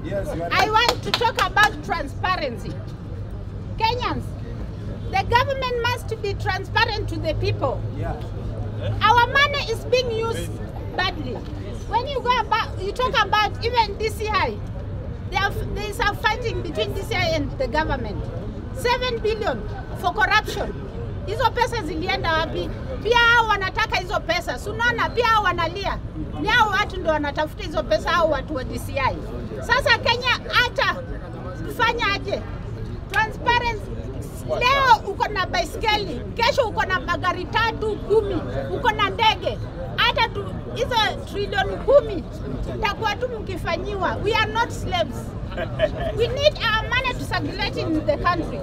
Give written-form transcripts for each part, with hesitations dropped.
Yes, I want to talk about transparency. Kenyans, the government must be transparent to the people. Yeah. Our money is being used badly. When you go about, you talk about even DCI, there is a fighting between DCI and the government. 7 billion for corruption. Hizo pesa zilienda wapi? Pia hao wanataka hizo pesa. Sunona pia hao wanalia. Ni hao watu ndio wanatafuta hizo pesa, hao watu wa DCI. Sasa Kenya hata fanya aje? Transparency. Leo uko na baiskeli, kesho uko na magari 3, 10, uko na ndege. Hata tu hizo trilioni 10 takuwa tu mkifanyiwa. We are not slaves. We need our money to circulate in the country.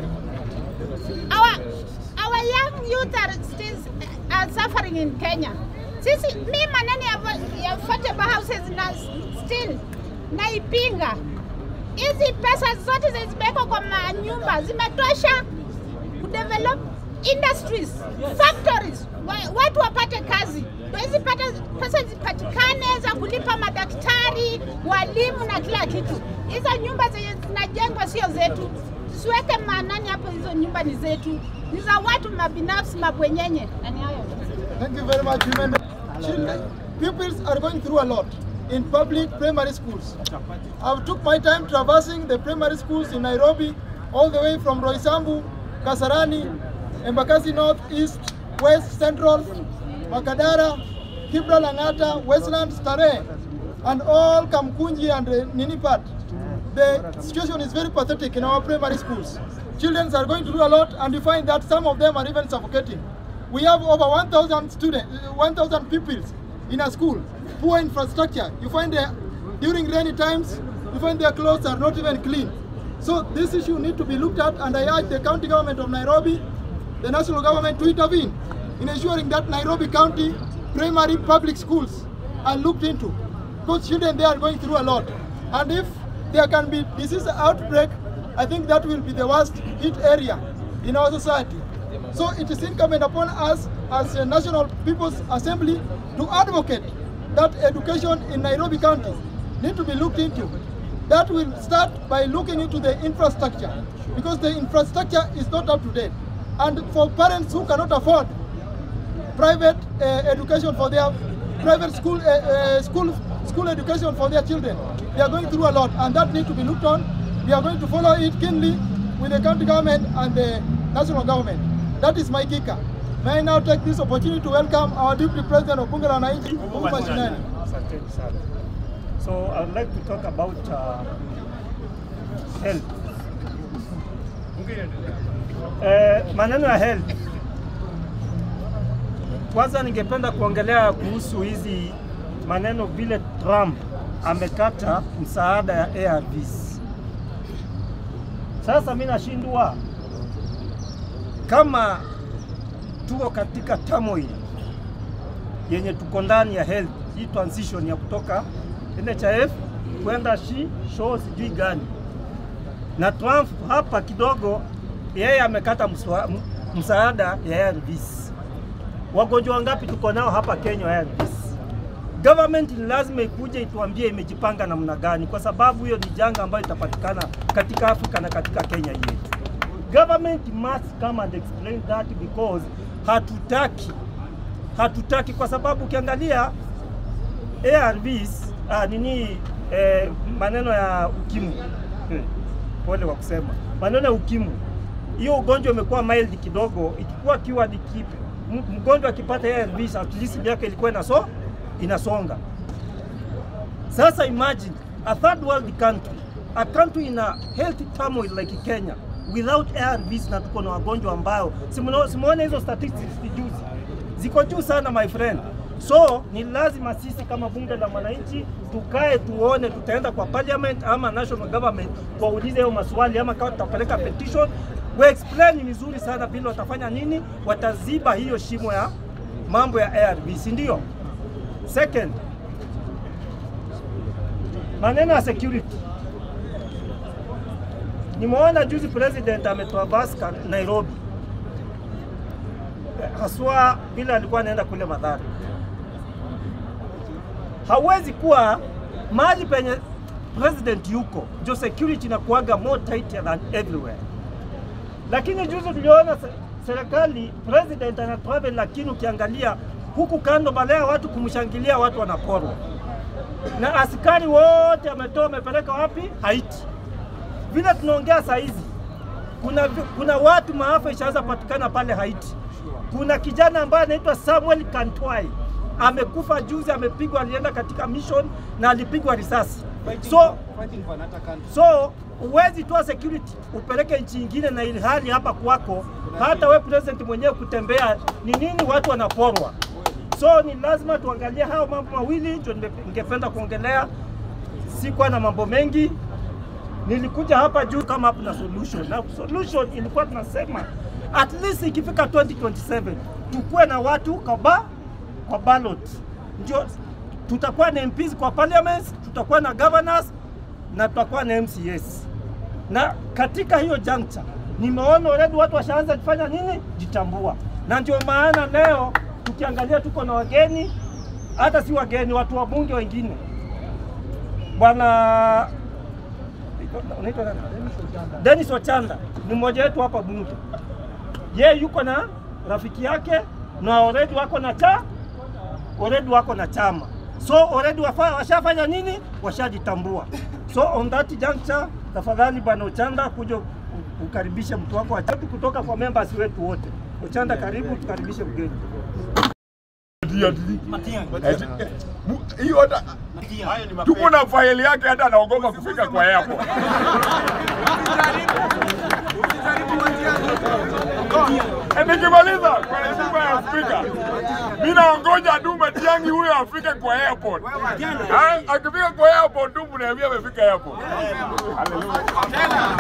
Our young youth are suffering in Kenya. Sisi mi manani ya affordable houses na still naipinga. Hizi pesa zote zimewekwa kwa manyumba zimetosha kudevelop industries, factories, watu wapate kazi. Hizi pesa zipatikane za kulipa madaktari, walimu na kila kitu. Hizo nyumba zinajengwa sio zetu. Siweke maanani hapo, hizo nyumba ni zetu. Ni za watu mabinafsi mabwenyenye. Thank you very much, women. Pupils are going through a lot in public primary schools. I've took my time traversing the primary schools in Nairobi, all the way from Roysambu, Kasarani, Embakasi North, East, West, Central, Makadara, Kibra, Langata, Westland, Starehe, and all Kamkunji and Ninipat. The situation is very pathetic in our primary schools. Children are going through a lot, and you find that some of them are even suffocating. We have over 1,000 students, 1,000 pupils in a school. Poor infrastructure. You find during rainy times, you find their clothes are not even clean. So this issue needs to be looked at, and I urge the county government of Nairobi, the national government, to intervene in ensuring that Nairobi County primary public schools are looked into, because children there are going through a lot. And if there can be disease outbreak, I think that will be the worst hit area in our society. So it is incumbent upon us as a National People's Assembly to advocate that education in Nairobi County need to be looked into. That will start by looking into the infrastructure, because the infrastructure is not up to date. And for parents who cannot afford private education for their private school education for their children, they are going through a lot, and that needs to be looked on. We are going to follow it keenly with the county government and the national government. That is my kicker. May I now take this opportunity to welcome our Deputy President of Bunge la Wananchi, Mungu Mashinani. So I would like to talk about health. Maneno ya health. Kwanza ningependa kuongelea kuhusu hizi maneno vile Trump amekata msaada ya ARVs. Sasa mimi nashindwa kama tuko katika turmoil yenye tuko ndani ya health, hii transition ya kutoka NHIF kwenda SHO sijui gani, na Trump hapa kidogo yeye amekata msaada ya ARVs. Wagonjwa wangapi tuko nao hapa Kenya ARVs? Government lazima ikuje ituambie imejipanga namna gani, kwa sababu hiyo ni janga ambayo itapatikana katika Afrika na katika Kenya yetu. Government must come and explain that, because hatutaki kwa sababu ukiangalia ARVs maneno ya ukimwi, pole wa kusema, maneno ya ukimwi, hiyo ugonjwa umekuwa mild kidogo, ikikuwa kiwa dikipe mgonjwa akipata ARVs at least miaka ilikuwa inasonga. Sasa imagine a third world country, a country in a health turmoil like Kenya, without ARVs, na tuko na wagonjwa ambao simuone hizo statistics juzi ziko juu sana my friend. So ni lazima sisi kama bunge la wananchi tukae tuone, tutaenda kwa parliament ama national government kuuliza hiyo maswali, ama kama tutapeleka petition we explain vizuri sana vile watafanya nini, wataziba hiyo shimo ya mambo ya ARVs, ndio. Second, maneno ya security. Nimeona juzi president ametoa baska Nairobi, haswa bila alikuwa anaenda kule Mathare. Hawezi kuwa mahali penye president yuko, ndio security inakuaga more tight than everywhere. Lakini juzi tuliona serikali president ana travel, lakini ukiangalia huku kando balea watu kumshangilia watu wanaporwa. Na askari wote amepeleka wapi? Haiti. Vile tunaongea saa hizi kuna watu maafa ishaanza patikana pale Haiti. Kuna kijana ambaye anaitwa Samuel Kantwai amekufa juzi, amepigwa, alienda katika mission na alipigwa risasi. So uwezi toa security upeleke nchi nyingine na ili hali hapa kwako hata we president mwenyewe kutembea ni nini watu wanaporwa. So ni lazima tuangalie hao mambo mawili, ndio ningependa kuongelea. Sikuwa na mambo mengi. Nilikuja hapa juu kama hapo na solution. Na solution ilikuwa tunasema at least ikifika 2027 tukue na watu kwa ballot. Ndio tutakuwa na MPs kwa parliament, tutakuwa na governors na tutakuwa na MCS. Na katika hiyo juncture nimeona already watu washaanza kufanya nini? Jitambua. Na ndio maana leo tukiangalia tuko na wageni, hata si wageni, watu wa bunge wengine. Bwana Dennis Ochanda ni mmoja wetu hapa bunge. Yeye yuko na rafiki yake na already wako na chama. So already washafanya nini? Washajitambua. So on that juncture, tafadhali Bwana Ochanda kuja ukaribishe mtu wako watatu kutoka kwa members wetu wote. Ochanda, karibu, tukaribishe mgeni. Hiyo hata tuko na faili yake, hata anaogopa kufika kwa airport. Nikimaliza kwa heshima ya Afrika, mimi naongoja tu Matiang'i huyo afike kwa airport. Akifika kwa airport tu mnaambia amefika airport. Haleluya.